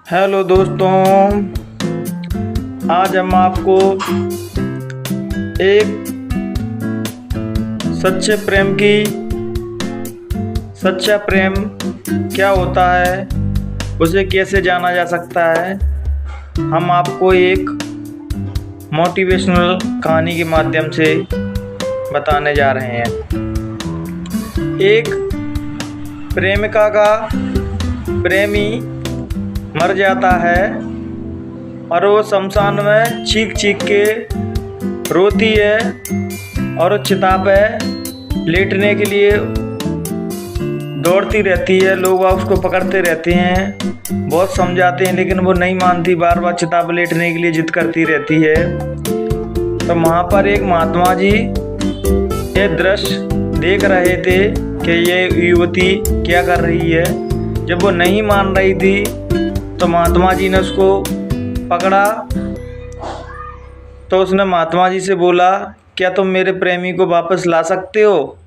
Hello दोस्तों, आज हम आपको एक सच्चा प्रेम क्या होता है, उसे कैसे जाना जा सकता है, हम आपको एक मोटिवेशनल कहानी के माध्यम से बताने जा रहे हैं। एक प्रेमिका का प्रेमी मर जाता है और वो शमशान में चीख चीख के रोती है और चिता पे लेटने के लिए दौड़ती रहती है। लोग उसको पकड़ते रहते हैं, बहुत समझाते हैं लेकिन वो नहीं मानती, बार बार चिता पे लेटने के लिए जिद करती रहती है। तो वहाँ पर एक महात्मा जी ये दृश्य देख रहे थे कि ये युवती क्या कर रही है। जब वो नहीं मान रही थी तो महात्मा जी ने उसको पकड़ा। तो उसने महात्मा जी से बोला, क्या तुम मेरे प्रेमी को वापस ला सकते हो?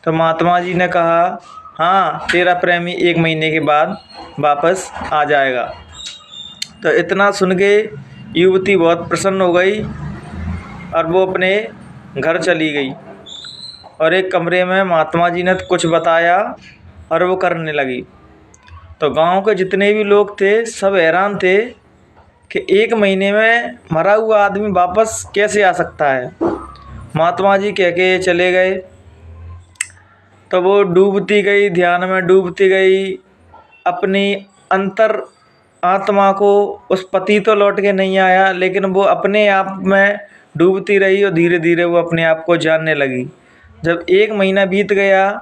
तो महात्मा जी ने कहा, हाँ, तेरा प्रेमी 1 महीने के बाद वापस आ जाएगा। तो इतना सुन के युवती बहुत प्रसन्न हो गई और वो अपने घर चली गई और एक कमरे में महात्मा जी ने कुछ बताया और वो करने लगी। तो गांव के जितने भी लोग थे सब हैरान थे कि 1 महीने में मरा हुआ आदमी वापस कैसे आ सकता है। महात्मा जी कह के चले गए। तो वो डूबती गई, ध्यान में डूबती गई, अपनी अंतर आत्मा को, उस पति तो लौट के नहीं आया लेकिन वो अपने आप में डूबती रही और धीरे धीरे वो अपने आप को जानने लगी। जब 1 महीना बीत गया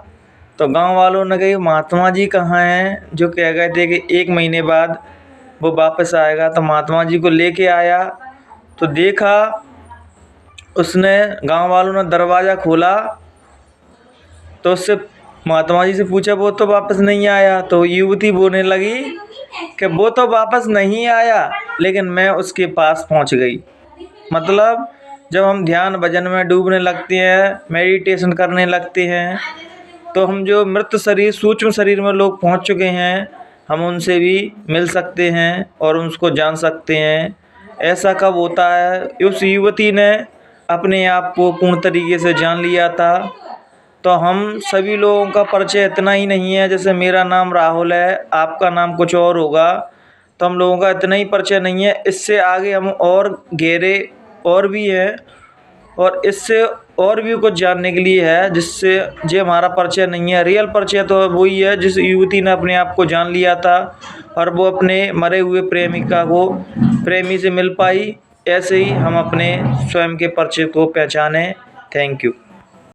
तो गांव वालों ने कही, महात्मा जी कहाँ हैं जो कह गए थे कि 1 महीने बाद वो वापस आएगा। तो महात्मा जी को लेके आया तो देखा, उसने, गांव वालों ने दरवाज़ा खोला तो उससे महात्मा जी से पूछा, वो तो वापस नहीं आया। तो युवती बोलने लगी कि वो तो वापस नहीं आया लेकिन मैं उसके पास पहुंच गई। मतलब जब हम ध्यान भजन में डूबने लगते हैं, मेडिटेशन करने लगते हैं, तो हम जो मृत शरीर, सूक्ष्म शरीर में लोग पहुंच चुके हैं, हम उनसे भी मिल सकते हैं और उनको जान सकते हैं। ऐसा कब होता है? उस युवती ने अपने आप को पूर्ण तरीके से जान लिया था। तो हम सभी लोगों का परिचय इतना ही नहीं है, जैसे मेरा नाम राहुल है, आपका नाम कुछ और होगा, तो हम लोगों का इतना ही परिचय नहीं है। इससे आगे हम और गहरे और भी हैं और इससे और भी कुछ जानने के लिए है, जिससे जो हमारा परिचय नहीं है। रियल परिचय तो वही है जिस युवती ने अपने आप को जान लिया था और वो अपने मरे हुए प्रेमी से मिल पाई। ऐसे ही हम अपने स्वयं के परिचय को पहचानें। Thank you.